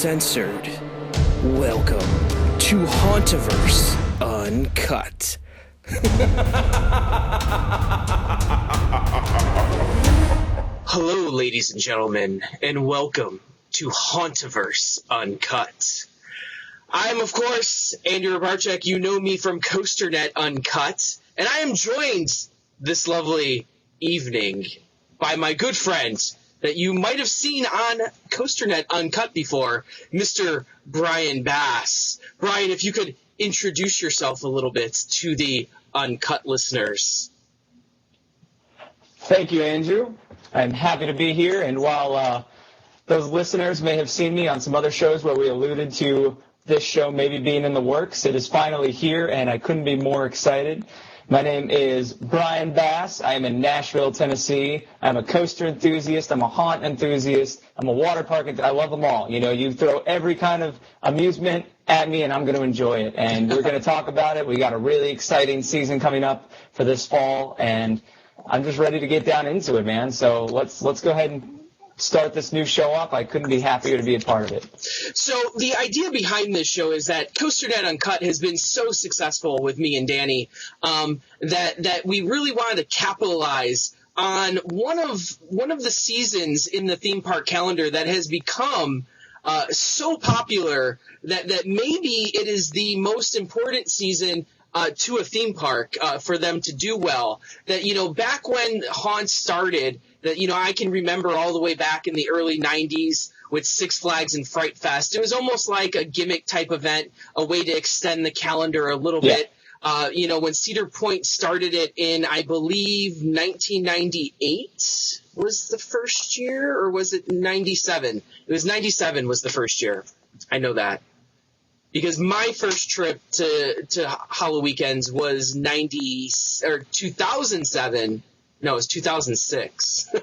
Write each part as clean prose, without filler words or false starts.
uncensored. Welcome to Hauntoverse Uncut. Hello, ladies and gentlemen, and welcome to Hauntoverse Uncut. I'm, of course, Andrew Barczyk. You know me from COASTER-net Uncut, and I am joined this lovely evening by my good friend that you might have seen on COASTER-net Uncut before, Mr. Brian Bass. Brian, if you could introduce yourself a little bit to the Uncut listeners. Thank you, Andrew. I'm happy to be here, and while those listeners may have seen me on some other shows where we alluded to this show maybe being in the works, it is finally here, and I couldn't be more excited. My name is Brian Bass. I am in Nashville, Tennessee. I'm a coaster enthusiast. I'm a haunt enthusiast. I'm a water park enthusiast. I love them all. You know, you throw every kind of amusement at me, and I'm going to enjoy it. And we're going to talk about it. We got a really exciting season coming up for this fall, and I'm just ready to get down into it, man. So let's go ahead and start this new show up. I couldn't be happier to be a part of it. So the idea behind this show is that COASTER-net Uncut has been so successful with me and Danny that we really wanted to capitalize on one of the seasons in the theme park calendar that has become so popular that maybe it is the most important season to a theme park for them to do well. That, you know, back when Haunt started, that, you know, I can remember all the way back in the early 90s with Six Flags and Fright Fest. It was almost like a gimmick type event, a way to extend the calendar a little bit. You know, when Cedar Point started it in, I believe, 1998 was the first year, or was it 97? It was 97 was the first year. I know that. Because my first trip to Hollow Weekends was 2007. No, it was 2006.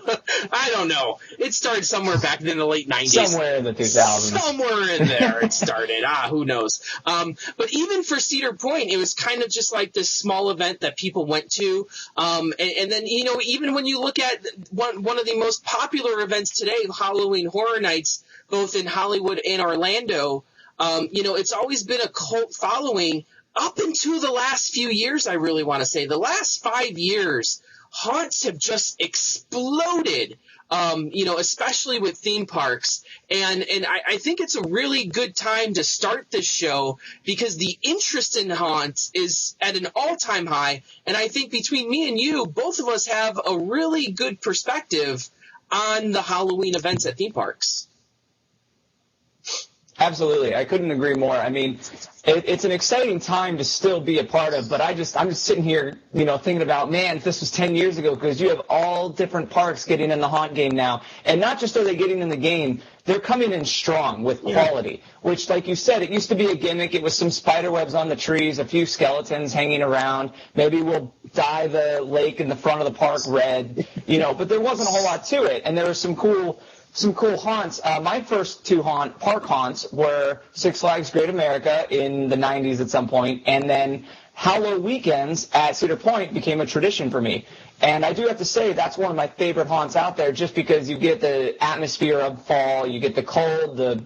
I don't know. It started somewhere back in the late 90s. Somewhere in the 2000s. Somewhere in there it started. Who knows? But even for Cedar Point, it was kind of just like this small event that people went to. And then, you know, even when you look at one of the most popular events today, Halloween Horror Nights, both in Hollywood and Orlando, you know, it's always been a cult following up into the last few years, I really want to say. The last 5 years, haunts have just exploded, you know, especially with theme parks. And I think it's a really good time to start this show because the interest in haunts is at an all-time high. And I think between me and you, both of us have a really good perspective on the Halloween events at theme parks. Absolutely. I couldn't agree more. I mean, it's an exciting time to still be a part of, but I'm just sitting here, you know, thinking about, man, if this was 10 years ago, because you have all different parks getting in the haunt game now. And not just are they getting in the game, they're coming in strong with quality, which, like you said, it used to be a gimmick. It was some spider webs on the trees, a few skeletons hanging around. Maybe we'll dye the lake in the front of the park red, you know, but there wasn't a whole lot to it. And there was some cool haunts. My first two park haunts were Six Flags Great America in the 90s at some point, and then Halloween weekends at Cedar Point became a tradition for me. And I do have to say that's one of my favorite haunts out there just because you get the atmosphere of fall, you get the cold, the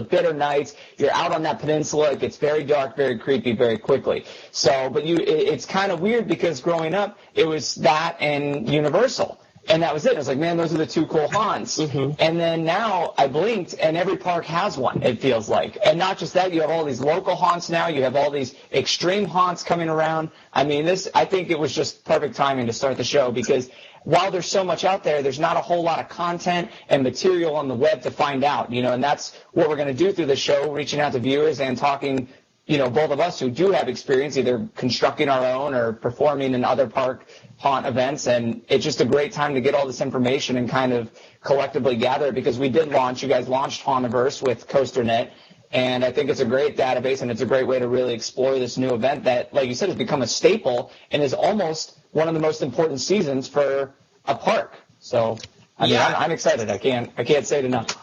bitter nights. You're out on that peninsula. It gets very dark, very creepy very quickly. So, but it's kind of weird because growing up, it was that and Universal. And that was it. I was like, man, those are the two cool haunts. Mm-hmm. And then now I blinked, and every park has one, it feels like. And not just that, you have all these local haunts now. You have all these extreme haunts coming around. I mean, I think it was just perfect timing to start the show because while there's so much out there, there's not a whole lot of content and material on the web to find out, you know, and that's what we're going to do through the show, reaching out to viewers and talking, you know, both of us who do have experience either constructing our own or performing in other park haunt events, and it's just a great time to get all this information and kind of collectively gather it because you guys launched Hauntoverse with COASTER-net, and I think it's a great database and it's a great way to really explore this new event that, like you said, has become a staple and is almost one of the most important seasons for a park. So, I mean, I'm excited. I can't say it enough.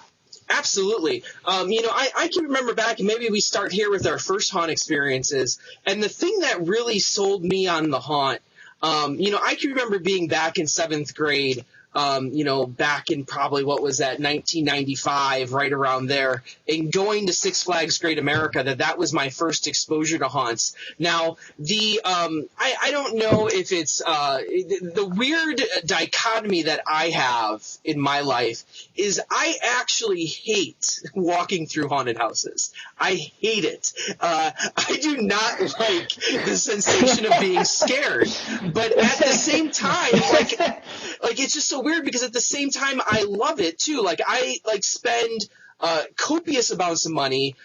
Absolutely. You know, I can remember back, and maybe we start here with our first haunt experiences, and the thing that really sold me on the haunt, you know, I can remember being back in 7th grade back in probably, what was that, 1995, right around there, and going to Six Flags Great America, that was my first exposure to haunts. Now, I don't know if it's the weird dichotomy that I have in my life is I actually hate walking through haunted houses. I hate it. I do not like the sensation of being scared, but at the same time, like it's just so weird because at the same time I love it too. Like I spend copious amounts of money,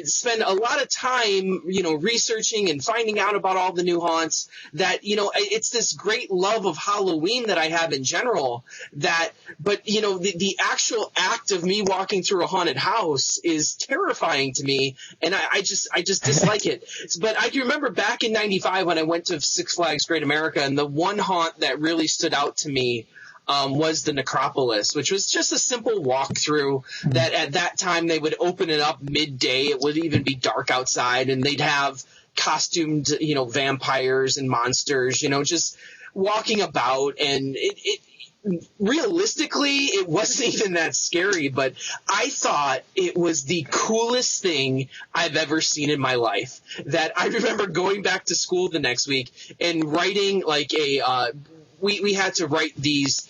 spend a lot of time, researching and finding out about all the new haunts that, it's this great love of Halloween that I have in general but the actual act of me walking through a haunted house is terrifying to me. And I just dislike it. But I can remember back in 95 when I went to Six Flags Great America, and the one haunt that really stood out to me was the Necropolis, which was just a simple walkthrough that at that time they would open it up midday. It would even be dark outside, and they'd have costumed, vampires and monsters, just walking about. And it realistically, it wasn't even that scary, but I thought it was the coolest thing I've ever seen in my life. That I remember going back to school the next week and writing like we had to write these,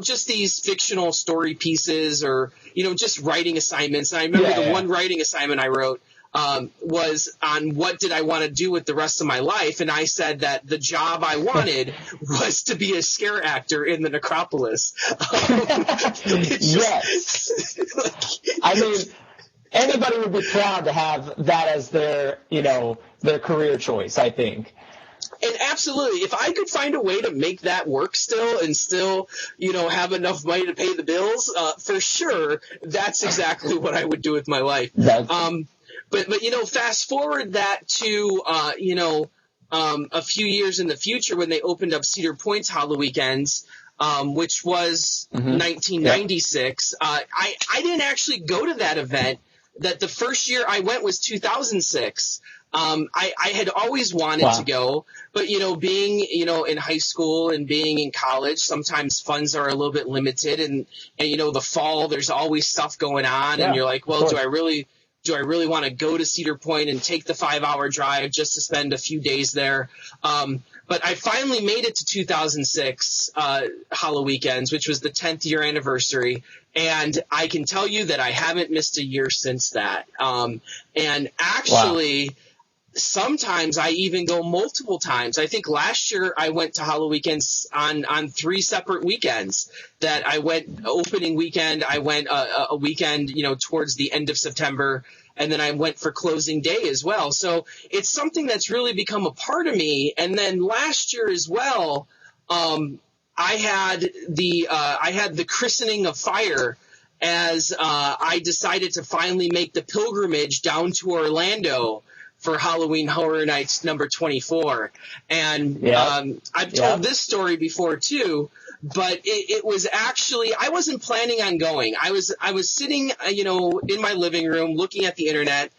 just these fictional story pieces or, just writing assignments. And I remember the one writing assignment I wrote was on what did I want to do with the rest of my life. And I said that the job I wanted was to be a scare actor in the Necropolis. Yes. I mean, anybody would be proud to have that as their, their career choice, I think. And absolutely, if I could find a way to make that work still and still, have enough money to pay the bills, for sure, that's exactly what I would do with my life. But fast forward that to, a few years in the future when they opened up Cedar Point's Halloween Weekends, which was 1996. I didn't actually go to that event. That the first year I went was 2006. I had always wanted to go, but, being, in high school and being in college, sometimes funds are a little bit limited and the fall, there's always stuff going on and you're like, well, do I really want to go to Cedar Point and take the 5-hour drive just to spend a few days there? But I finally made it to 2006 Halloween Weekends, which was the 10th year anniversary. And I can tell you that I haven't missed a year since that. And actually, sometimes I even go multiple times. I think last year I went to Halloween Weekends on 3 separate weekends. That I went opening weekend, I went a weekend, towards the end of September, and then I went for closing day as well. So it's something that's really become a part of me. And then last year as well, I had the christening of fire as I decided to finally make the pilgrimage down to Orlando for Halloween Horror Nights number 24. And I've told this story before too, but it was actually, I wasn't planning on going. I was sitting, in my living room looking at the internet,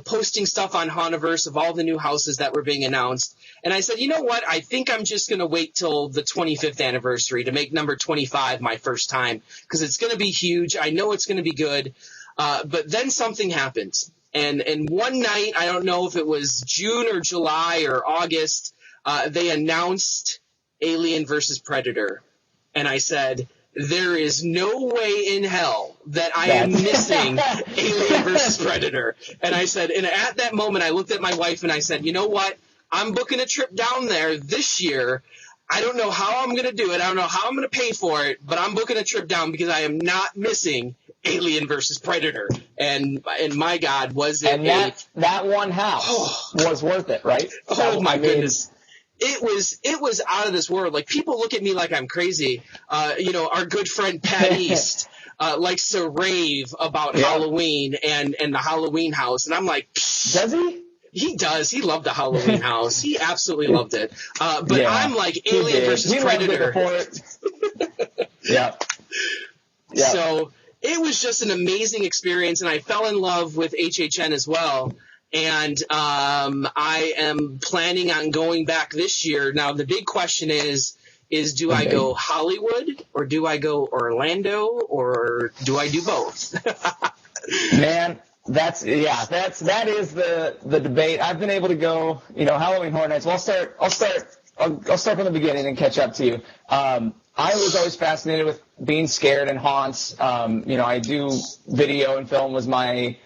posting stuff on Hauntoverse of all the new houses that were being announced. And I said, you know what? I think I'm just going to wait till the 25th anniversary to make number 25 my first time because it's going to be huge. I know it's going to be good. But then something happens. And one night, I don't know if it was June or July or August, they announced Alien versus Predator. And I said, there is no way in hell that I am missing Alien versus Predator. And I said, and at that moment, I looked at my wife and I said, you know what? I'm booking a trip down there this year. I don't know how I'm going to do it. I don't know how I'm going to pay for it, but I'm booking a trip down because I am not missing Alien versus Predator. And my God, was it that one house was worth it, right? Oh my goodness. It was out of this world. Like, people look at me like I'm crazy. Our good friend Pat East likes to rave about Halloween and the Halloween house. And I'm like, does he? He does. He loved the Halloween house. He absolutely loved it. But I'm like Alien versus Predator. Yeah. So it was just an amazing experience, and I fell in love with HHN as well. And I am planning on going back this year. Now, the big question is is, do I go Hollywood or do I go Orlando or do I do both? Man, that is the debate. I've been able to go, Halloween Horror Nights. Well, I'll start from the beginning and catch up to you. I was always fascinated with being scared and haunts. I do video and film was my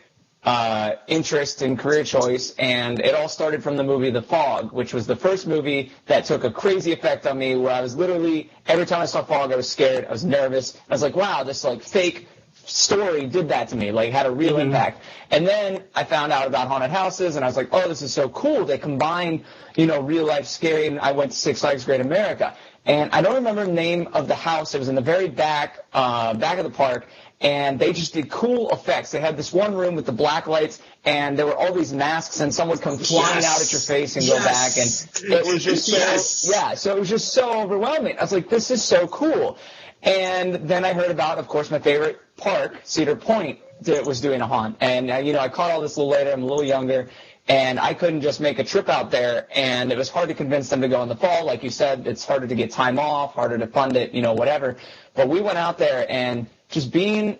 interest and career choice, and it all started from the movie The Fog, which was the first movie that took a crazy effect on me, where I was literally, every time I saw Fog, I was scared, I was nervous, I was like, wow, this fake story did that to me, had a real impact. And then I found out about haunted houses, and I was like, oh, this is so cool. They combine, real life scary, and I went to Six Flags Great America. And I don't remember the name of the house. It was in the very back of the park, and they just did cool effects. They had this one room with the black lights, and there were all these masks, and someone would come flying out at your face and go back, and it was just so it was just so overwhelming. I was like, this is so cool. And then I heard about, of course, my favorite park, Cedar Point, that was doing a haunt. And, I caught all this a little later. I'm a little younger. And I couldn't just make a trip out there. And it was hard to convince them to go in the fall. Like you said, it's harder to get time off, harder to fund it, whatever. But we went out there, and just being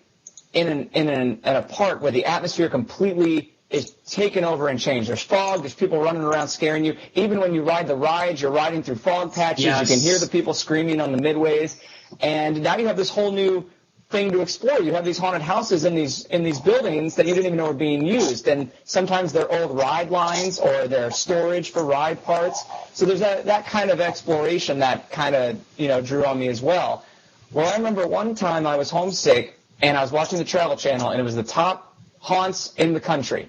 in a park where the atmosphere completely is taken over and changed. There's fog. There's people running around scaring you. Even when you ride the rides, you're riding through fog patches. Yes. You can hear the people screaming on the midways. And now you have this whole new thing to explore. You have these haunted houses in these buildings that you didn't even know were being used. And sometimes they're old ride lines or they're storage for ride parts. So there's that kind of exploration that kind of, drew on me as well. Well, I remember one time I was homesick and I was watching the Travel Channel, and it was the top haunts in the country.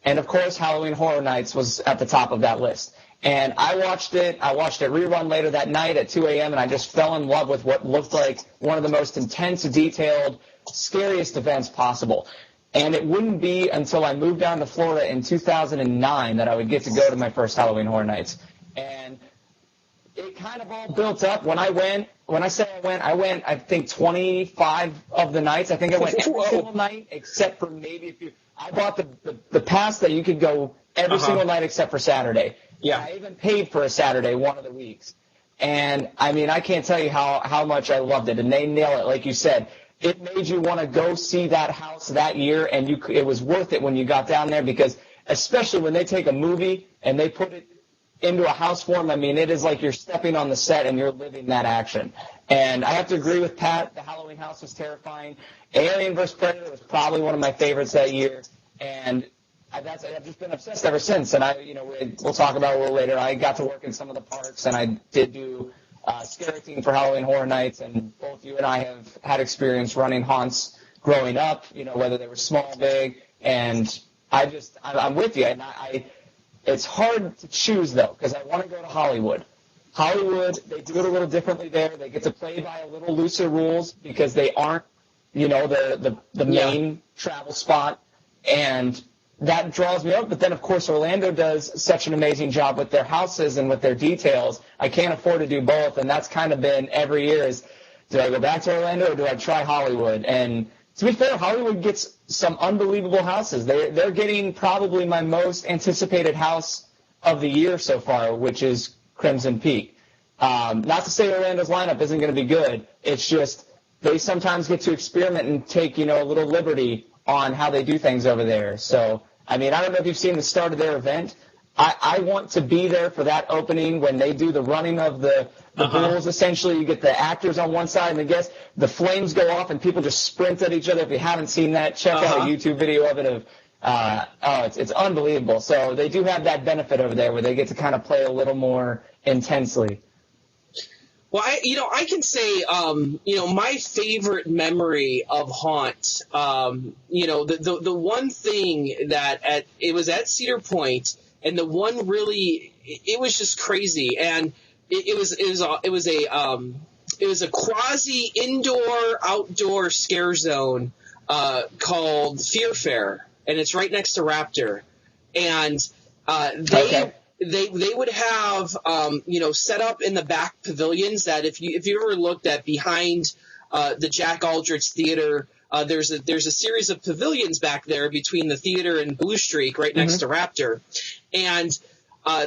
And, of course, Halloween Horror Nights was at the top of that list. And I watched it rerun later that night at 2 a.m., and I just fell in love with what looked like one of the most intense, detailed, scariest events possible. And it wouldn't be until I moved down to Florida in 2009 that I would get to go to my first Halloween Horror Nights. And it kind of all built up. When I went, I think 25 of the nights. I think I went every single night except for maybe I bought the pass that you could go every single night except for Saturday. Yeah, I even paid for a Saturday one of the weeks. And, I can't tell you how much I loved it. And they nail it, like you said. It made you want to go see that house that year, and it was worth it when you got down there, because especially when they take a movie and they put it into a house form, it is like you're stepping on the set and you're living that action. And I have to agree with Pat. The Halloween house was terrifying. Alien vs. Predator was probably one of my favorites that year. And I've just been obsessed ever since, and we'll talk about it a little later. I got to work in some of the parks, and I did do scary team for Halloween Horror Nights, and both you and I have had experience running haunts growing up, whether they were small, big, and I'm with you, and it's hard to choose, though, because I want to go to Hollywood. Hollywood, they do it a little differently there. They get to play by a little looser rules because they aren't, the main travel spot, and that draws me up. But then, of course, Orlando does such an amazing job with their houses and with their details. I can't afford to do both, and that's kind of been every year is, do I go back to Orlando or do I try Hollywood? And to be fair, Hollywood gets some unbelievable houses. They're getting probably my most anticipated house of the year so far, which is Crimson Peak. Not to say Orlando's lineup isn't going to be good. It's just they sometimes get to experiment and take, a little liberty on how they do things over there. So, I don't know if you've seen the start of their event. I want to be there for that opening when they do the running of the bulls, essentially. You get the actors on one side, and I guess the flames go off, and people just sprint at each other. If you haven't seen that, check out a YouTube video of it. It's unbelievable. So they do have that benefit over there where they get to kind of play a little more intensely. Well, I can say, my favorite memory of Haunt, the one thing that it was at Cedar Point, and the one really, it was just crazy, and it was a quasi indoor outdoor scare zone called Fear Fair, and it's right next to Raptor, and They would have, set up in the back pavilions that if you ever looked at behind the Jack Aldrich Theater, there's a series of pavilions back there between the theater and Blue Streak right next to Raptor. And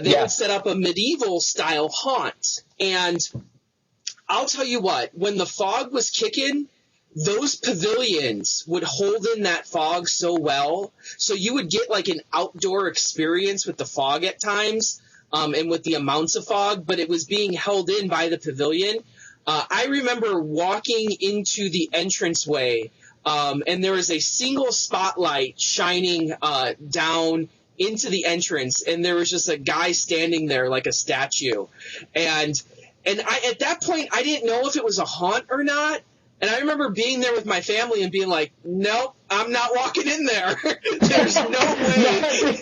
they would set up a medieval style haunt. And I'll tell you what, when the fog was kicking, those pavilions would hold in that fog so well. So you would get like an outdoor experience with the fog at times, and with the amounts of fog, but it was being held in by the pavilion. I remember walking into the entranceway, and there was a single spotlight shining down into the entrance, and there was just a guy standing there like a statue. And at that point, I didn't know if it was a haunt or not. And I remember being there with my family and being like, nope, I'm not walking in there. There's no way.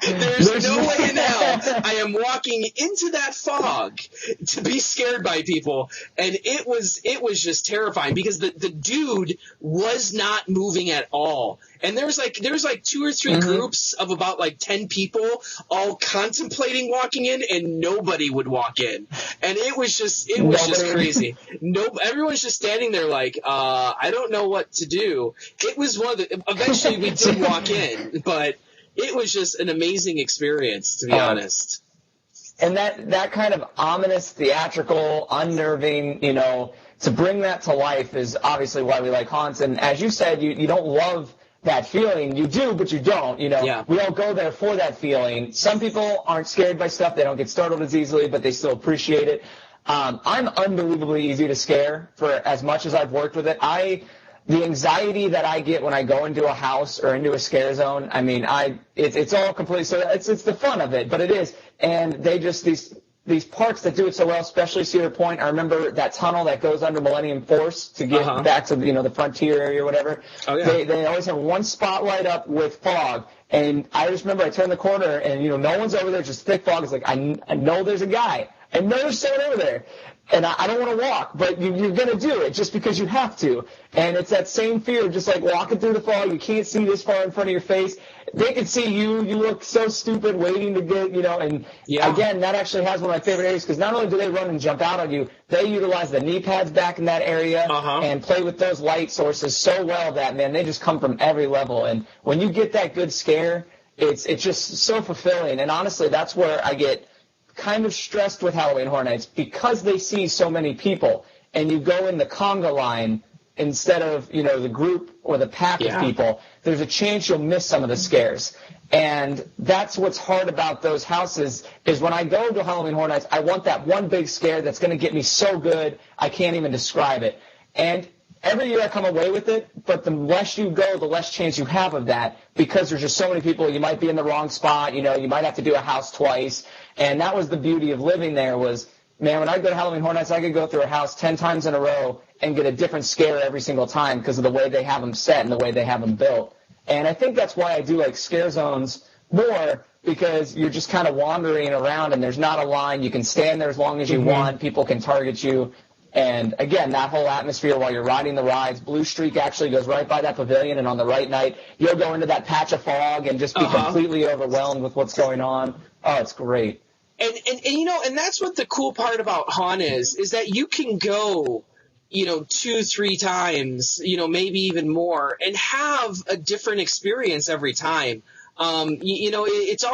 There's no way in hell I am walking into that fog to be scared by people. And it was just terrifying because the dude was not moving at all. And there was like 2 or 3 groups of about like 10 people all contemplating walking in, and nobody would walk in. And it was just crazy. Everyone's just standing there like, I don't know what to do. It was eventually we did walk in, but it was just an amazing experience, to be honest. And that kind of ominous, theatrical, unnerving, to bring that to life is obviously why we like haunts. And as you said, you don't love that feeling. You do, but you don't. Yeah. We all go there for that feeling. Some people aren't scared by stuff. They don't get startled as easily, but they still appreciate it. I'm unbelievably easy to scare for as much as I've worked with it. The anxiety that I get when I go into a house or into a scare zone, I mean, it's all completely, so it's the fun of it, but it is. And they just, these parks that do it so well, especially Cedar Point. I remember that tunnel that goes under Millennium Force to get back to, the Frontier area or whatever. Oh, yeah. They always have one spotlight up with fog. And I just remember I turned the corner and, no one's over there, just thick fog. It's like, I know there's a guy. I know there's someone over there. And I don't want to walk, but you're going to do it just because you have to. And it's that same fear of just like walking through the fog. You can't see this far in front of your face. They can see you. You look so stupid waiting to get, and again, that actually has one of my favorite areas because not only do they run and jump out on you, they utilize the knee pads back in that area and play with those light sources so well that, man, they just come from every level. And when you get that good scare, it's just so fulfilling. And honestly, that's where I get kind of stressed with Halloween Horror Nights because they see so many people, and you go in the conga line instead of the group or the pack of people. There's a chance you'll miss some of the scares, and that's what's hard about those houses is when I go to Halloween Horror Nights, I want that one big scare that's going to get me so good I can't even describe it. And every year I come away with it, but the less you go, the less chance you have of that because there's just so many people. You might be in the wrong spot. You might have to do a house twice. And that was the beauty of living there was, man, when I go to Halloween Horror Nights, I could go through a house 10 times in a row and get a different scare every single time because of the way they have them set and the way they have them built. And I think that's why I do like scare zones more because you're just kind of wandering around and there's not a line. You can stand there as long as you want. People can target you. And, again, that whole atmosphere while you're riding the rides, Blue Streak actually goes right by that pavilion, and on the right night, you'll go into that patch of fog and just be completely overwhelmed with what's going on. Oh, it's great. And that's what the cool part about Haunt is that you can go, 2-3 times, maybe even more, and have a different experience every time. It's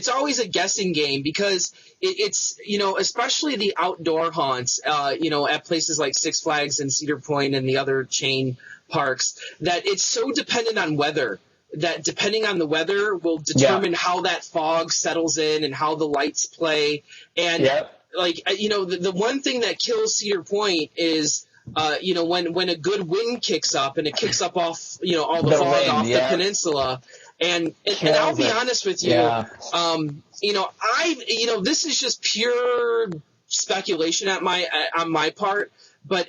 always a guessing game because it's especially the outdoor haunts, at places like Six Flags and Cedar Point and the other chain parks, that it's so dependent on weather. That depending on the weather will determine how that fog settles in and how the lights play. And the one thing that kills Cedar Point is, when a good wind kicks up and it kicks up off, all the fog off the peninsula. And I'll be honest with you, this is just pure speculation on my part. But,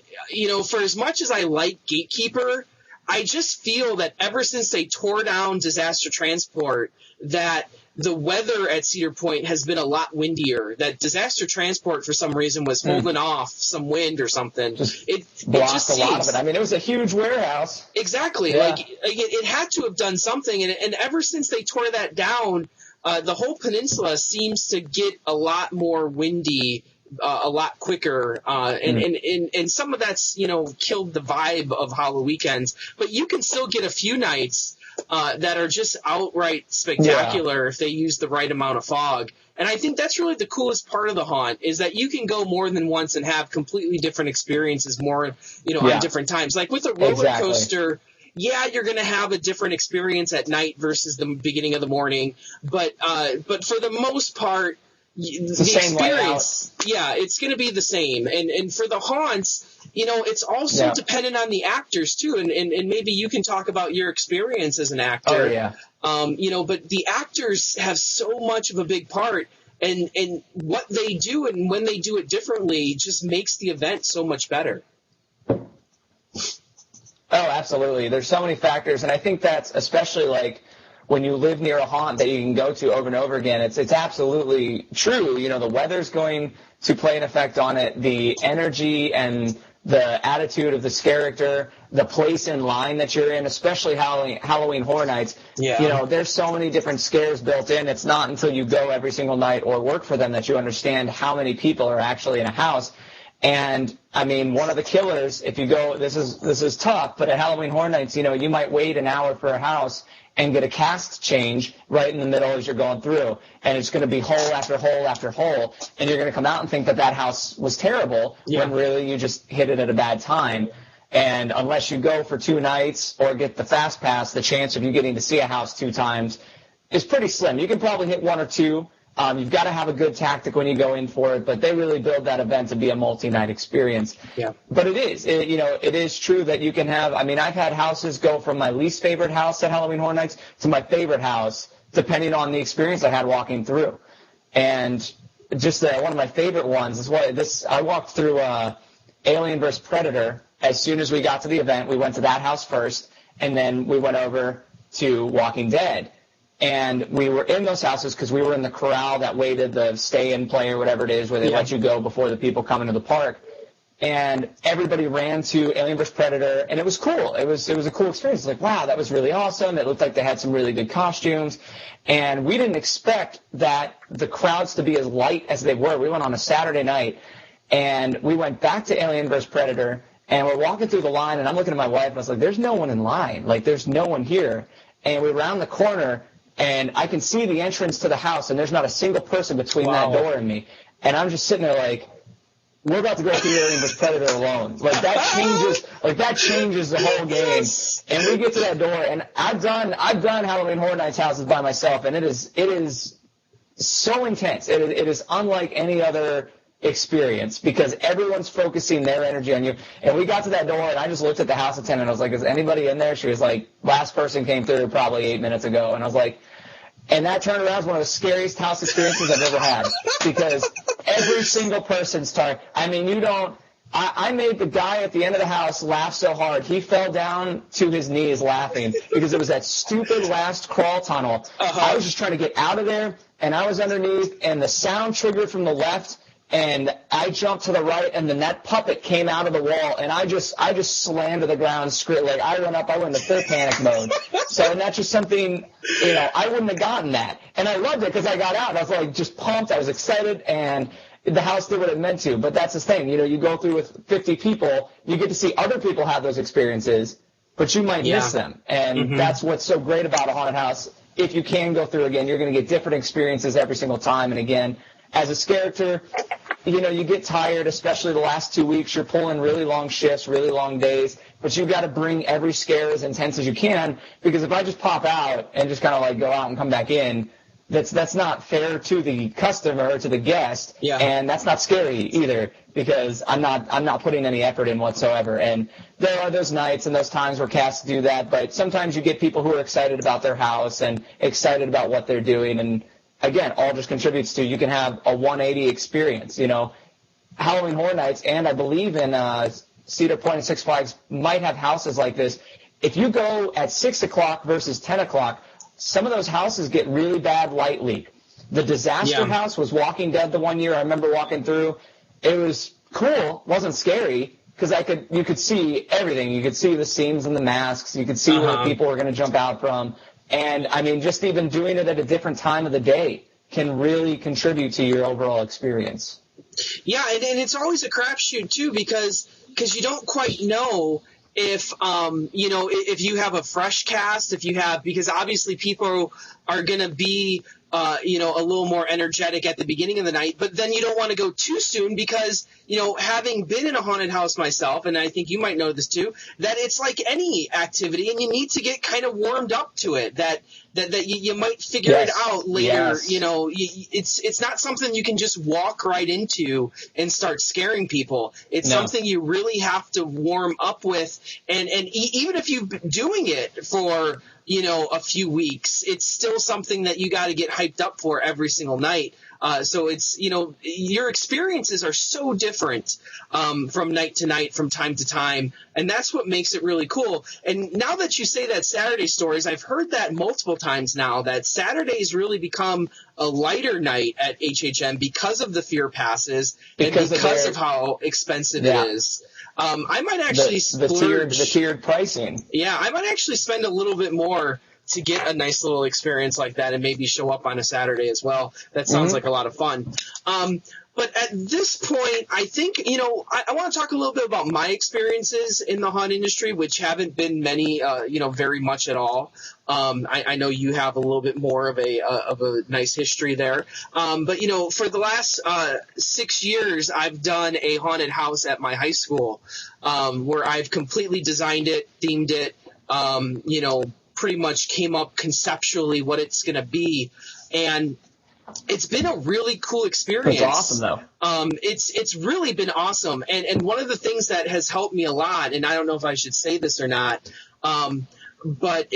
for as much as I like Gatekeeper, I just feel that ever since they tore down Disaster Transport, that the weather at Cedar Point has been a lot windier. That Disaster Transport, for some reason, was holding off some wind or something. It just a lot of it. I mean, it was a huge warehouse. Exactly. Yeah. It had to have done something. And ever since they tore that down, the whole peninsula seems to get a lot more windy, a lot quicker, and some of that's killed the vibe of Hollow Weekends. But you can still get a few nights that are just outright spectacular if they use the right amount of fog. And I think that's really the coolest part of the haunt, is that you can go more than once and have completely different experiences on different times. Like with a roller coaster, you're going to have a different experience at night versus the beginning of the morning. But for the most part, the experience, it's going to be the same. And for the haunts, it's also dependent on the actors too. And maybe you can talk about your experience as an actor. Oh, yeah. But the actors have so much of a big part, and what they do and when they do it differently just makes the event so much better. Oh, absolutely. There's so many factors, and I think that's especially like when you live near a haunt that you can go to over and over again. It's absolutely true. The weather's going to play an effect on it, the energy and the attitude of this character, the place in line that you're in, especially Halloween Horror Nights. Yeah. There's so many different scares built in. It's not until you go every single night or work for them that you understand how many people are actually in a house. And I mean, one of the killers, if you go, this is tough, but at Halloween Horror Nights, you might wait an hour for a house and get a cast change right in the middle as you're going through. And it's going to be hole after hole after hole. And you're going to come out and think that house was terrible when really you just hit it at a bad time. And unless you go for 2 nights or get the fast pass, the chance of you getting to see a house 2 times is pretty slim. You can probably hit 1 or 2. You've got to have a good tactic when you go in for it, but they really build that event to be a multi-night experience. Yeah. But it is true that you can have, I've had houses go from my least favorite house at Halloween Horror Nights to my favorite house, depending on the experience I had walking through. And just one of my favorite ones is I walked through Alien vs. Predator. As soon as we got to the event, we went to that house first, and then we went over to Walking Dead. And we were in those houses because we were in the corral that waited the stay-in play or whatever it is where they let you go before the people come into the park. And everybody ran to Alien vs. Predator, and it was cool. It was a cool experience. It's like, wow, that was really awesome. It looked like they had some really good costumes. And we didn't expect that the crowds to be as light as they were. We went on a Saturday night, and we went back to Alien vs. Predator, and we're walking through the line, and I'm looking at my wife, and I was like, there's no one in line. Like, there's no one here. And we round the corner, and I can see the entrance to the house, and there's not a single person between that door and me. And I'm just sitting there like, we're about to go through Alien vs. Predator alone. Like that changes the whole game. And we get to that door, and I've done Halloween Horror Nights houses by myself, and it is so intense. It is unlike any other experience because everyone's focusing their energy on you. And we got to that door, and I just looked at the house attendant. I was like, is anybody in there? She was like, last person came through probably 8 minutes ago. And I was like, and that turnaround is one of the scariest house experiences I've ever had because every single person's talking. I made the guy at the end of the house laugh so hard. He fell down to his knees laughing because it was that stupid last crawl tunnel. I was just trying to get out of there, and I was underneath, and the sound triggered from the left, and I jumped to the right, and then that puppet came out of the wall, and I just slammed to the ground, like I went into full panic mode. So, and that's just something, I wouldn't have gotten that. And I loved it because I got out, and I was like just pumped, I was excited, and the house did what it meant to. But that's the thing, you go through with 50 people, you get to see other people have those experiences, but you might miss them. And that's what's so great about a haunted house. If you can go through again, you're going to get different experiences every single time. And again, as a character, you get tired, especially the last 2 weeks. You're pulling really long shifts, really long days, but you've got to bring every scare as intense as you can, because if I just pop out and just kind of like go out and come back in, that's not fair to the customer or to the guest, and that's not scary either, because I'm not putting any effort in whatsoever. And there are those nights and those times where casts do that, but sometimes you get people who are excited about their house and excited about what they're doing, and again, all just contributes to you can have a 180 experience. Halloween Horror Nights, and I believe in Cedar Point and Six Flags might have houses like this. If you go at 6 o'clock versus 10 o'clock, some of those houses get really bad light leak. The Disaster House was Walking Dead the one year I remember walking through. It was cool, wasn't scary, because you could see everything. You could see the seams and the masks. You could see where people were going to jump out from. And, just even doing it at a different time of the day can really contribute to your overall experience. Yeah, and it's always a crapshoot, too, because you don't quite know if if you have a fresh cast, because obviously people are going to be a little more energetic at the beginning of the night, but then you don't want to go too soon because, having been in a haunted house myself, and I think you might know this too, that it's like any activity and you need to get kind of warmed up to it, that you might figure it out later. Yes. It's not something you can just walk right into and start scaring people. It's something you really have to warm up with. And even if you've been doing it for, a few weeks, it's still something that you got to get hyped up for every single night. So it's, your experiences are so different from night to night, from time to time. And that's what makes it really cool. And now that you say that Saturday stories, I've heard that multiple times now, that Saturdays really become a lighter night at HHN because of the fear passes and because of how expensive it is. I might actually the tiered pricing. Yeah, I might actually spend a little bit more to get a nice little experience like that and maybe show up on a Saturday as well. That sounds like a lot of fun. But at this point, I think, I want to talk a little bit about my experiences in the haunt industry, which haven't been many, very much at all. I know you have a little bit more of a nice history there. But, for the last 6 years, I've done a haunted house at my high school, where I've completely designed it, themed it, pretty much came up conceptually what it's going to be. And it's been a really cool experience. That's awesome, though. It's really been awesome. And one of the things that has helped me a lot, and I don't know if I should say this or not, but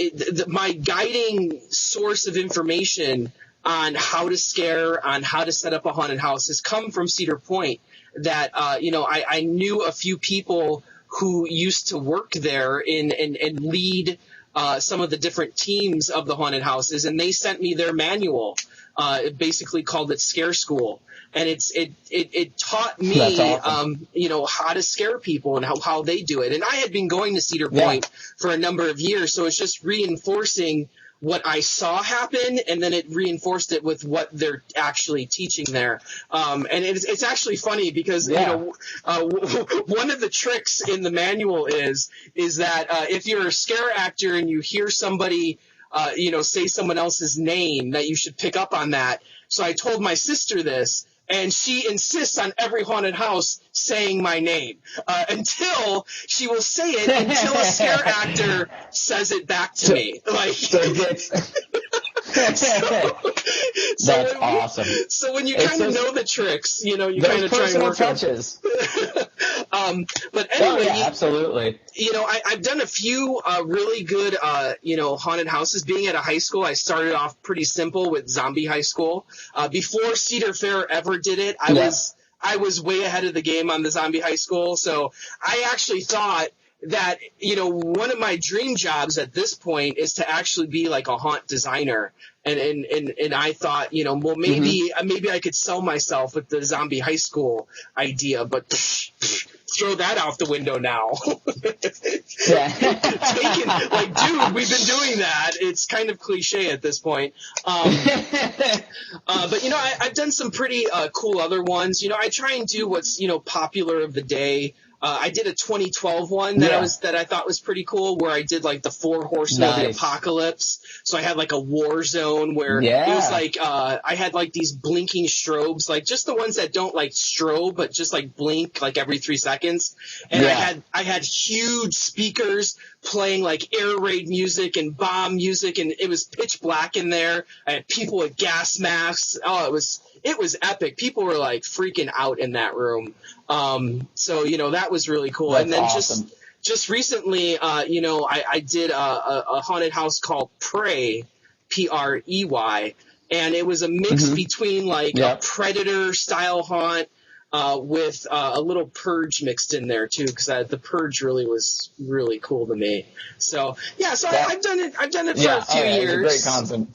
my guiding source of information on how to scare, on how to set up a haunted house has come from Cedar Point. That, I knew a few people who used to work there and lead some of the different teams of the haunted houses, and they sent me their manual. It basically called it Scare School, and it taught me, awesome. How to scare people and how they do it. And I had been going to Cedar Point for a number of years, so it's just reinforcing what I saw happen, and then it reinforced it with what they're actually teaching there. And it's actually funny because one of the tricks in the manual is that if you're a scare actor and you hear somebody say someone else's name, that you should pick up on that. So I told my sister this, and she insists on every haunted house saying my name until she will say it until a scare actor says it back to me. That's awesome. So when you kind of know the tricks, you kind of try and work touches. But anyway, absolutely. I've done a few really good, haunted houses. Being at a high school, I started off pretty simple with Zombie High School. Before Cedar Fair ever did it, I was way ahead of the game on the Zombie High School. So I actually thought that, one of my dream jobs at this point is to actually be like a haunt designer. And I thought, well, maybe I could sell myself with the Zombie High School idea, but throw that out the window now. Dude, we've been doing that. It's kind of cliche at this point. But I've done some pretty cool other ones. I try and do what's popular of the day. I did a 2012 one that I thought was pretty cool, where I did like the 4 Horsemen of the Apocalypse. So I had like a war zone where it was like I had like these blinking strobes, like just the ones that don't like strobe but just like blink like every 3 seconds. And I had huge speakers playing like air raid music and bomb music, and it was pitch black in there. I had people with gas masks. Oh, it was epic. People were like freaking out in that room. So that was really cool. That's and then awesome. just recently, I did a haunted house called Prey, Prey, and it was a mix between like a Predator style haunt with a little Purge mixed in there too, because the Purge was really cool to me. So I've done it for a few years. It's a great concept.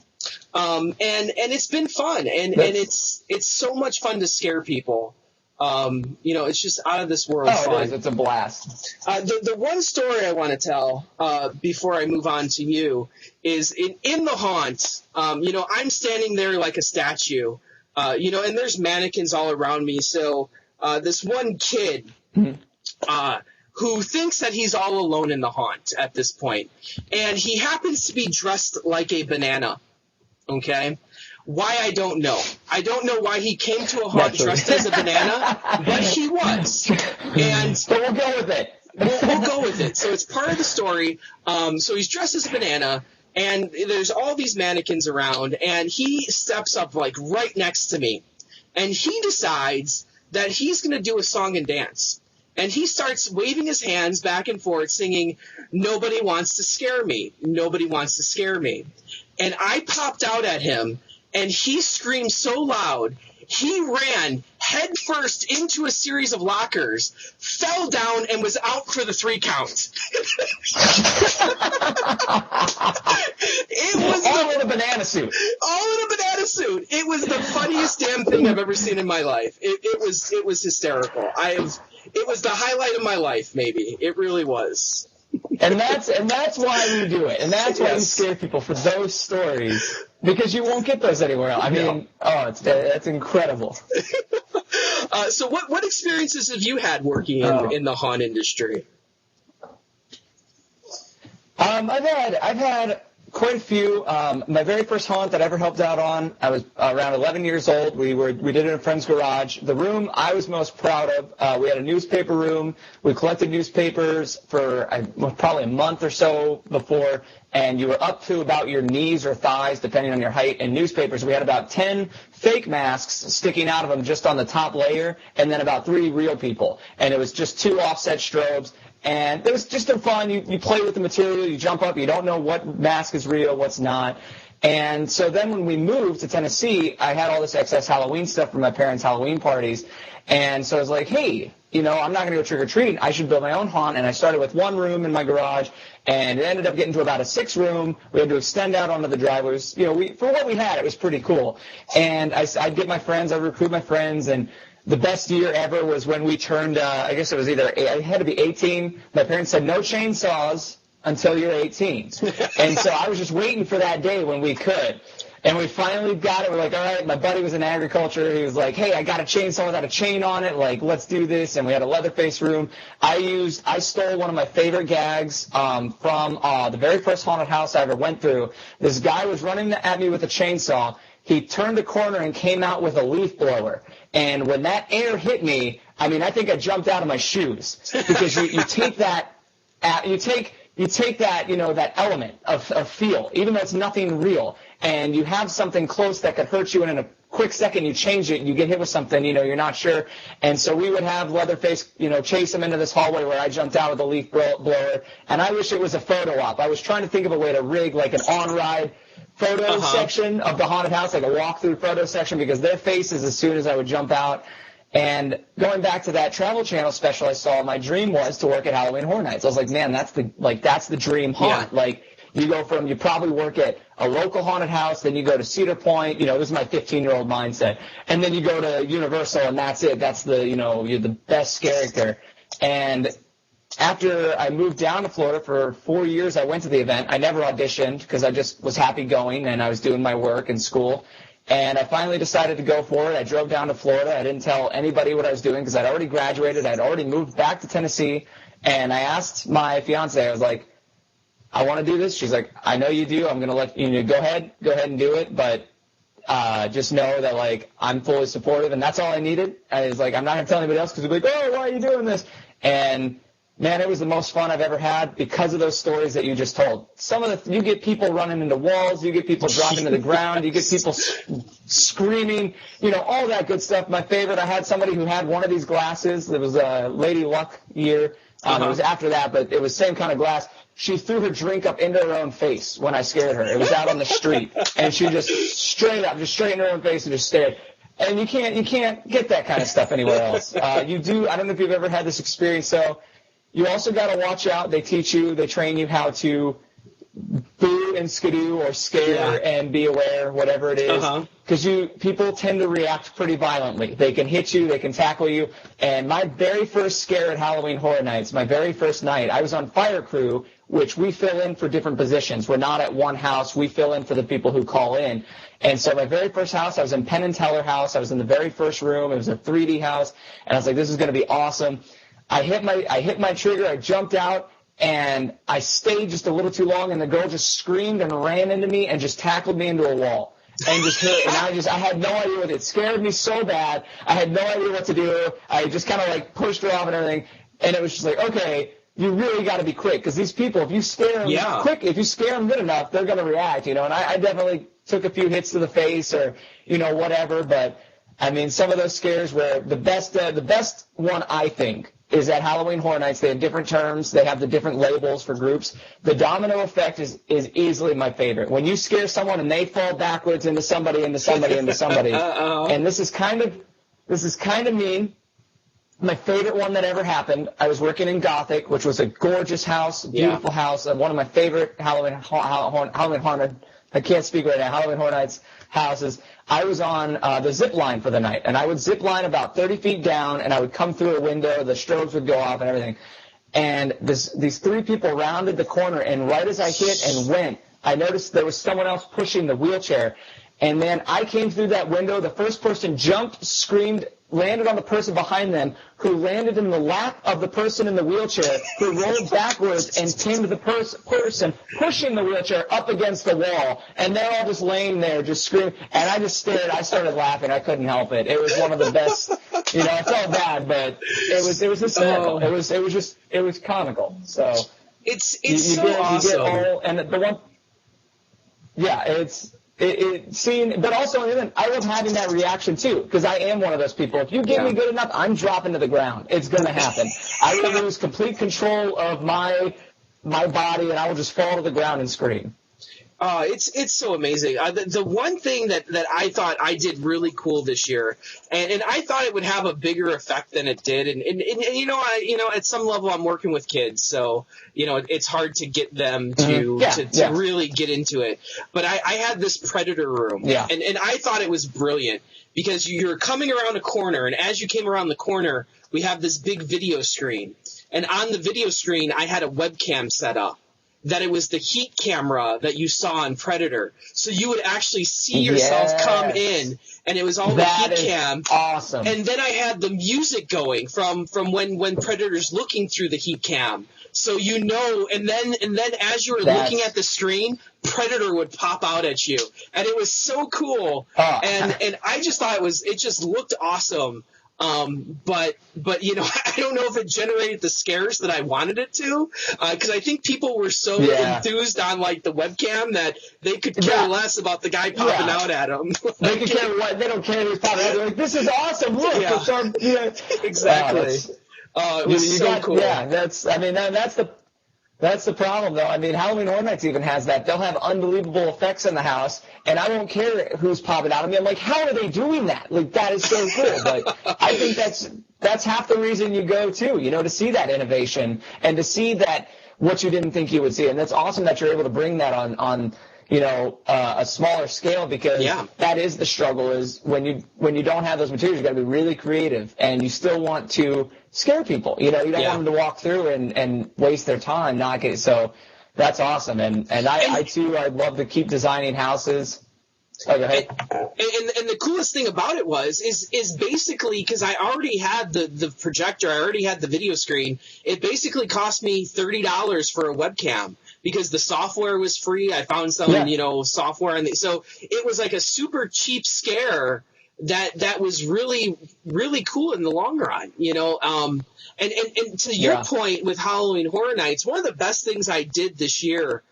And it's been fun, and it's so much fun to scare people. It's just out of this world fun. It is. It's a blast. The one story I want to tell before I move on to you is in the haunt. I'm standing there like a statue. And there's mannequins all around me. So this one kid who thinks that he's all alone in the haunt at this point. And he happens to be dressed like a banana. Okay? Why, I don't know. I don't know why he came to a haunt dressed as a banana, but he was. But we'll go with it. We'll go with it. So it's part of the story. So he's dressed as a banana, and there's all these mannequins around, and he steps up like right next to me, and he decides that he's going to do a song and dance. And he starts waving his hands back and forth, singing, "Nobody wants to scare me. Nobody wants to scare me." And I popped out at him, and he screamed so loud, he ran head first into a series of lockers, fell down, and was out for the 3 count. It was all in a banana suit. All in a banana suit. It was the funniest damn thing I've ever seen in my life. It was hysterical. It was the highlight of my life, maybe. It really was. And that's why we do it. And that's why we scare people, for those stories, because you won't get those anywhere else. I mean, that's incredible. So what experiences have you had working in the haunt industry? I've had quite a few. My very first haunt that I ever helped out on, I was around 11 years old. We did it in a friend's garage. The room I was most proud of, we had a newspaper room. We collected newspapers for probably a month or so before, and you were up to about your knees or thighs, depending on your height, in newspapers. We had about 10 fake masks sticking out of them just on the top layer, and then about 3 real people. And it was just 2 offset strobes. And it was just fun. You play with the material, you jump up, you don't know what mask is real, what's not. And so then when we moved to Tennessee, I had all this excess Halloween stuff from my parents' Halloween parties. And so I was like, hey, I'm not going to go trick-or-treating. I should build my own haunt. And I started with 1 room in my garage, and it ended up getting to about a 6-room. We had to extend out onto the driveways. For what we had, it was pretty cool. And I'd get my friends, I'd recruit my friends, and the best year ever was when we turned, I guess it was I had to be 18. My parents said, no chainsaws until you're 18. And so I was just waiting for that day when we could. And we finally got it. We're like, all right, my buddy was in agriculture. He was like, hey, I got a chainsaw without a chain on it. Like, let's do this. And we had a Leatherface room. I stole one of my favorite gags from the very first haunted house I ever went through. This guy was running at me with a chainsaw. He turned the corner and came out with a leaf blower. And when that air hit me, I think I jumped out of my shoes, because you take that, that element of feel, even though it's nothing real, and you have something close that could hurt you, and in a quick second you change it, you get hit with something, you're not sure. And so we would have Leatherface, chase him into this hallway where I jumped out with a leaf blower, and I wish it was a photo op. I was trying to think of a way to rig like an on-ride photo section of the haunted house, like a walkthrough photo section, because their faces as soon as I would jump out. And going back to that Travel Channel special I saw, my dream was to work at Halloween Horror Nights. I was like, man, that's the dream haunt. Yeah. Like, you probably work at a local haunted house, then you go to Cedar Point, this is my 15-year-old mindset, and then you go to Universal, and that's it. That's you're the best character. And after I moved down to Florida for 4 years, I went to the event. I never auditioned because I just was happy going, and I was doing my work in school. And I finally decided to go for it. I drove down to Florida. I didn't tell anybody what I was doing because I'd already graduated. I'd already moved back to Tennessee. And I asked my fiance, I was like, I want to do this. She's like, I know you do. I'm going to let you go ahead and do it. But just know that, I'm fully supportive. And that's all I needed. I was like, I'm not going to tell anybody else because they'll be like, oh, why are you doing this? And man, it was the most fun I've ever had because of those stories that you just told. You get people running into walls, you get people dropping to the ground, you get people screaming, all that good stuff. My favorite, I had somebody who had one of these glasses. It was a Lady Luck year. It was after that, but it was the same kind of glass. She threw her drink up into her own face when I scared her. It was out on the street, and she just straight in her own face and just stared. And you can't get that kind of stuff anywhere else. You do. I don't know if you've ever had this experience, so. You also got to watch out. They train you how to boo and skidoo or scare and be aware, whatever it is. Because people tend to react pretty violently. They can hit you, they can tackle you. And my very first scare at Halloween Horror Nights, my very first night, I was on fire crew, which we fill in for different positions. We're not at one house. We fill in for the people who call in. And so my very first house, I was in Penn and Teller House. I was in the very first room. It was a 3D house. And I was like, this is going to be awesome. I hit my trigger, I jumped out, and I stayed just a little too long, and the girl just screamed and ran into me and just tackled me into a wall. And just hit, and I had no idea what it scared me so bad. I had no idea what to do. I just kind of like pushed her off and everything. And it was just like, okay, you really got to be quick, because these people, if you scare them quick, if you scare them good enough, they're going to react, And I definitely took a few hits to the face or, whatever. But I mean, some of those scares were the best one, I think, is at Halloween Horror Nights. They have different terms. They have the different labels for groups. The domino effect is easily my favorite. When you scare someone and they fall backwards into somebody, into somebody, into somebody. And this is kind of mean. My favorite one that ever happened, I was working in Gothic, which was a gorgeous house, beautiful house, one of my favorite Halloween Horror, I can't speak right now, Halloween Horror Nights houses. I was on the zip line for the night, and I would zip line about 30 feet down, and I would come through a window, the strobes would go off and everything. And these three people rounded the corner, and right as I hit and went, I noticed there was someone else pushing the wheelchair. And then I came through that window, the first person jumped, screamed, landed on the person behind them, who landed in the lap of the person in the wheelchair, who rolled backwards and pinned the person pushing the wheelchair up against the wall. And they're all just laying there, just screaming. And I just stared. I started laughing. I couldn't help it. It was one of the best. I felt bad, but it was hysterical. It was comical. So it's awesome. And the one, but also I love having that reaction too, because I am one of those people. If you get me good enough, I'm dropping to the ground. It's going to happen. I will lose complete control of my body, and I will just fall to the ground and scream. It's so amazing. The one thing that I thought I did really cool this year, and I thought it would have a bigger effect than it did, and at some level I'm working with kids, so it's hard to get them to really get into it. But I had this Predator room, and I thought it was brilliant, because you're coming around a corner, and as you came around the corner, we have this big video screen, and on the video screen I had a webcam set up. That it was the heat camera that you saw in Predator. So you would actually see yourself come in, and it was all the heat cam. Awesome. And then I had the music going from when Predator's looking through the heat cam. So and then as you were looking at the screen, Predator would pop out at you. And it was so cool. And I just thought it just looked awesome. But I don't know if it generated the scares that I wanted it to, because I think people were so enthused on like the webcam that they could care less about the guy popping out at them. They could care what they don't care who's popping out. They're like, this is awesome. Look, exactly. It was so cool. Yeah, that's the problem, though. I mean, Halloween Horror Nights even has that. They'll have unbelievable effects in the house, and I won't care who's popping out. I mean, I'm like, how are they doing that? Like, that is so cool. But I think that's half the reason you go, too, to see that innovation and to see that what you didn't think you would see. And that's awesome that you're able to bring that on a smaller scale, because that is the struggle, is when you don't have those materials, you got to be really creative, and you still want to scare people. You don't want them to walk through and waste their time not getting. So that's awesome, and I too, I'd love to keep designing houses. Oh, go ahead. And the coolest thing about it is basically, because I already had the projector, I already had the video screen. It basically cost me $30 for a webcam, because the software was free. I found some software, and so it was like a super cheap scare that was really, really cool in the long run. And to your point with Halloween Horror Nights, one of the best things I did this year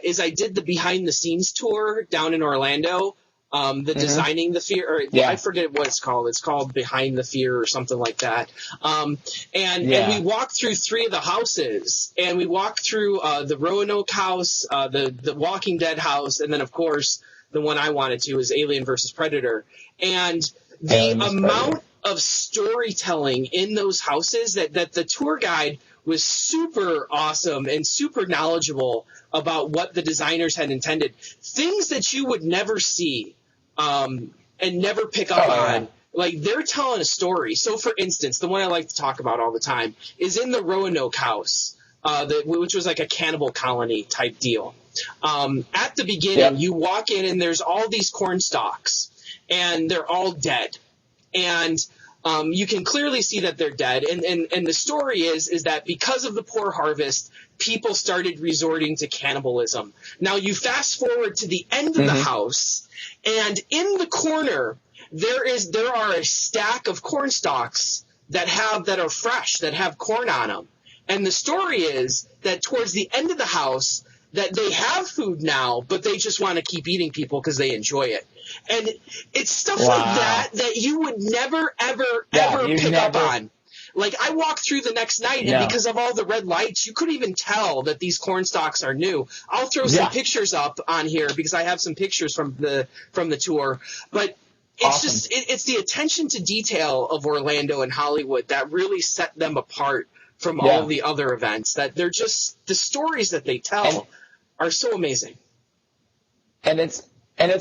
is I did the behind the scenes tour down in Orlando. Designing the Fear, I forget what it's called. It's called Behind the Fear or something like that. And we walked through 3 of the houses, and we walked through the Roanoke house, the Walking Dead house, and then of course the one I wanted to is Alien versus Predator. And the amount of storytelling in those houses that the tour guide was super awesome and super knowledgeable about what the designers had intended. Things that you would never see and never pick up on. Like, they're telling a story. So, for instance, the one I like to talk about all the time is in the Roanoke house, which was like a cannibal colony type deal. At the beginning, you walk in and there's all these corn stalks, and they're all dead. And you can clearly see that they're dead. And the story is that because of the poor harvest, people started resorting to cannibalism. Now you fast forward to the end of the house, and in the corner there are a stack of corn stalks that are fresh, that have corn on them. And the story is that towards the end of the house, that they have food now, but they just want to keep eating people because they enjoy it. And it's stuff like that you would never, ever pick up on. Like, I walked through the next night, and because of all the red lights, you couldn't even tell that these corn stalks are new. I'll throw some pictures up on here because I have some pictures from the tour. But it's just it's the attention to detail of Orlando and Hollywood that really set them apart from all the other events. That they're just, the stories that they tell are so amazing. And it's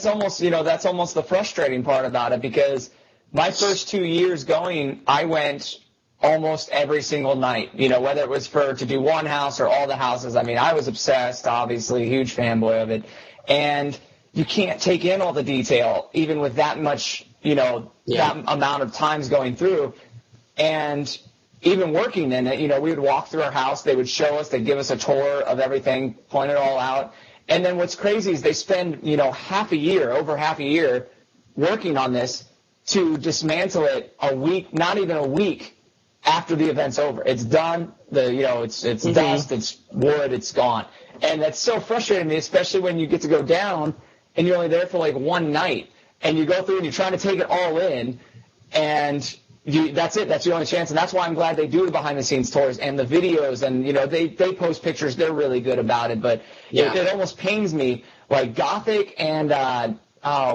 almost, that's almost the frustrating part about it, because my first 2 years going, I went almost every single night, whether it was to do one house or all the houses. I mean, I was obsessed, obviously, huge fanboy of it. And you can't take in all the detail, even with that much, that amount of times going through. And even working in it, we would walk through our house, they would show us, they'd give us a tour of everything, point it all out. And then what's crazy is they spend, over half a year working on this to dismantle it not even a week after the event's over. It's done, it's dust, it's wood, it's gone. And that's so frustrating to me, especially when you get to go down and you're only there for like one night, and you go through and you're trying to take it all in, and that's it. That's the only chance. And that's why I'm glad they do the behind-the-scenes tours and the videos. And, they post pictures. They're really good about it. But it almost pains me. Like Gothic and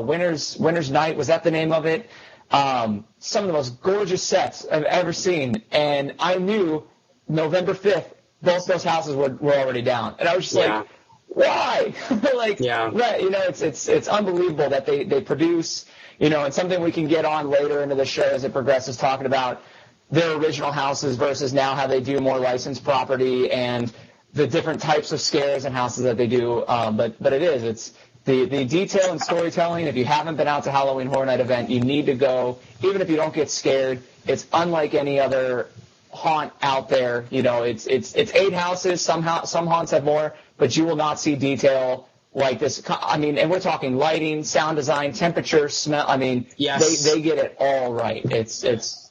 Winter's Night, was that the name of it? Some of the most gorgeous sets I've ever seen. And I knew November 5th, both those houses were already down. And I was just like, why? It's unbelievable that they produce, and something we can get on later into the show as it progresses, talking about their original houses versus now how they do more licensed property and the different types of scares and houses that they do. But it's the detail and storytelling. If you haven't been out to Halloween Horror Night event, you need to go, even if you don't get scared. It's unlike any other haunt out there. It's 8 houses. Some haunts have more, but you will not see detail like this. I mean, and we're talking lighting, sound design, temperature, smell. I mean, they get it all right. It's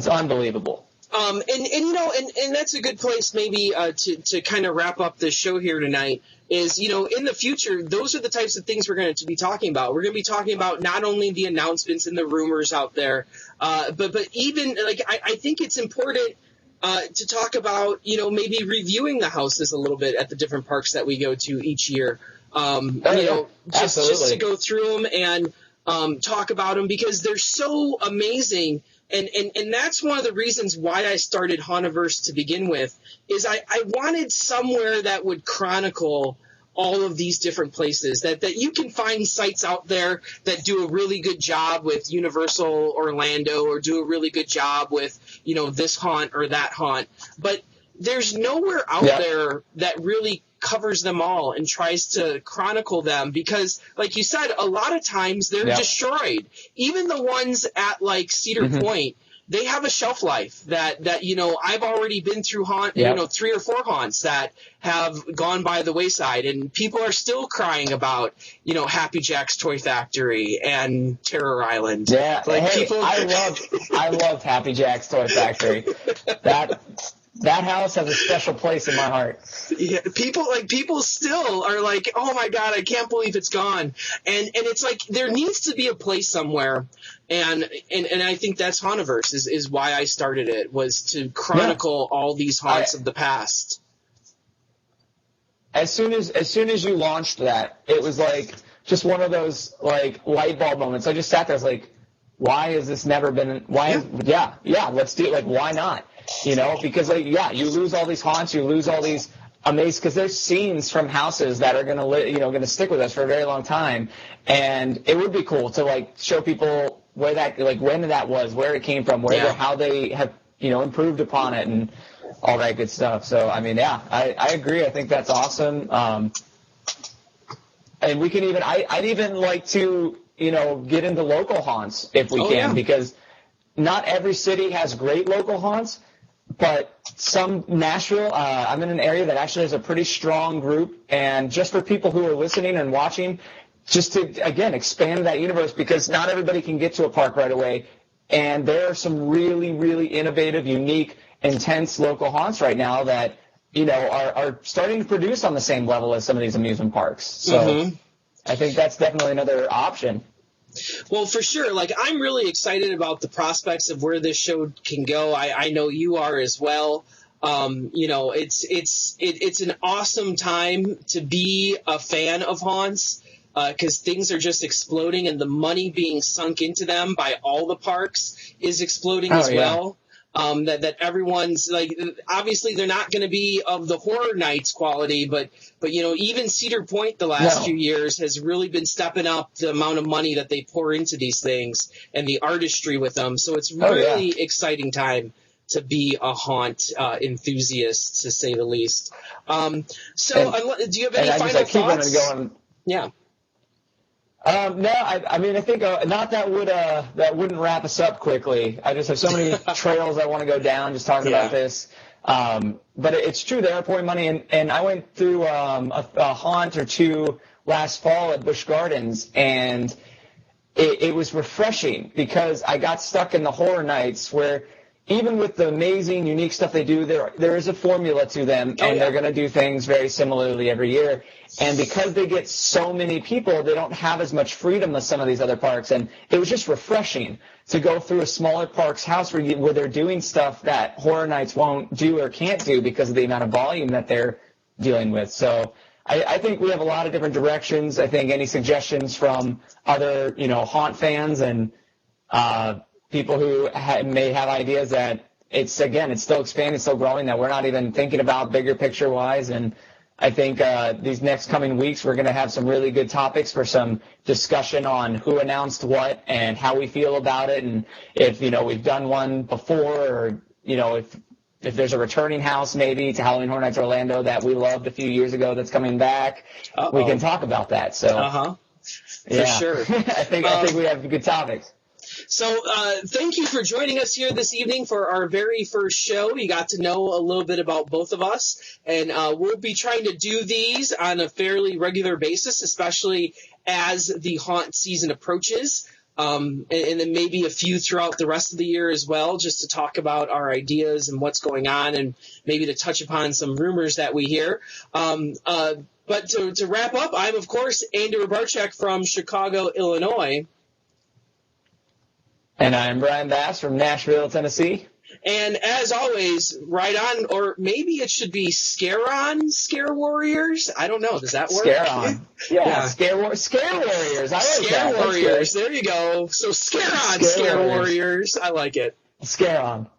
unbelievable. And that's a good place maybe to kind of wrap up the show here tonight. Is, in the future, those are the types of things we're going to be talking about. We're going to be talking about not only the announcements and the rumors out there, but even, like, I think it's important to talk about, maybe reviewing the houses a little bit at the different parks that we go to each year. Just to go through them and talk about them, because they're so amazing. And that's one of the reasons why I started Hauntoverse to begin with, is I wanted somewhere that would chronicle all of these different places, that you can find sites out there that do a really good job with Universal Orlando, or do a really good job with, this haunt or that haunt. But there's nowhere out there that really covers them all and tries to chronicle them, because, like you said, a lot of times they're destroyed. Even the ones at, like, Cedar Point, they have a shelf life that I've already been through 3 or 4 haunts that have gone by the wayside, and people are still crying about, Happy Jack's Toy Factory and Terror Island. Yeah, I loved Happy Jack's Toy Factory. That house has a special place in my heart. Yeah, people still are like, oh my God, I can't believe it's gone. And it's like, there needs to be a place somewhere. And I think that's Hauntoverse is why I started it, was to chronicle all these haunts of the past. As soon as you launched that, it was like just one of those like light bulb moments. I just sat there, I was like, why has this never been, let's do it. Like, why not? Because you lose all these haunts, you lose all these amazing, because there's scenes from houses that are going to stick with us for a very long time. And it would be cool to, like, show people where that, like, when that was, where it came from, how they have, improved upon it and all that good stuff. So, I mean, I agree. I think that's awesome. And we can I'd even like to, get into local haunts if we can, because not every city has great local haunts, but Nashville, I'm in an area that actually has a pretty strong group. And just for people who are listening and watching, just to, again, expand that universe, because not everybody can get to a park right away. And there are some really, really innovative, unique, intense local haunts right now that, are starting to produce on the same level as some of these amusement parks. So I think that's definitely another option. Well, for sure. Like, I'm really excited about the prospects of where this show can go. I know you are as well. It's an awesome time to be a fan of haunts, because things are just exploding, and the money being sunk into them by all the parks is exploding as well. That everyone's like, obviously they're not going to be of the Horror Nights quality, but even Cedar Point the last few years has really been stepping up the amount of money that they pour into these things and the artistry with them. So it's really exciting time to be a haunt enthusiast, to say the least. Do you have any final thoughts? Yeah. No, I mean, I think not that wouldn't wrap us up quickly. I just have so many trails I want to go down just talking about this. But it's true, they are pouring money, and I went through a haunt or two last fall at Busch Gardens, and it was refreshing because I got stuck in the Horror Nights where even with the amazing, unique stuff they do, there is a formula to them, and they're going to do things very similarly every year. And because they get so many people, they don't have as much freedom as some of these other parks. And it was just refreshing to go through a smaller park's house where they're doing stuff that Horror Nights won't do or can't do because of the amount of volume that they're dealing with. So I think we have a lot of different directions. I think any suggestions from other, haunt fans and people who may have ideas that it's still expanding, still growing, that we're not even thinking about bigger picture-wise. And I think these next coming weeks we're going to have some really good topics for some discussion on who announced what and how we feel about it, and if we've done one before, or if there's a returning house maybe to Halloween Horror Nights Orlando that we loved a few years ago that's coming back. We can talk about that. So for sure. I think we have good topics. So thank you for joining us here this evening for our very first show. You got to know a little bit about both of us, and we'll be trying to do these on a fairly regular basis, especially as the haunt season approaches, and then maybe a few throughout the rest of the year as well, just to talk about our ideas and what's going on, and maybe to touch upon some rumors that we hear. But to wrap up, I'm, of course, Andy Robarchuk from Chicago, Illinois. And I'm Brian Bass from Nashville, Tennessee. And as always, right on, or maybe it should be ScareWarriors. I don't know. Does that work? Scare on. Yeah. ScareWarriors. I like that. ScareWarriors. There you go. So ScareWarriors. I like it. Scare on.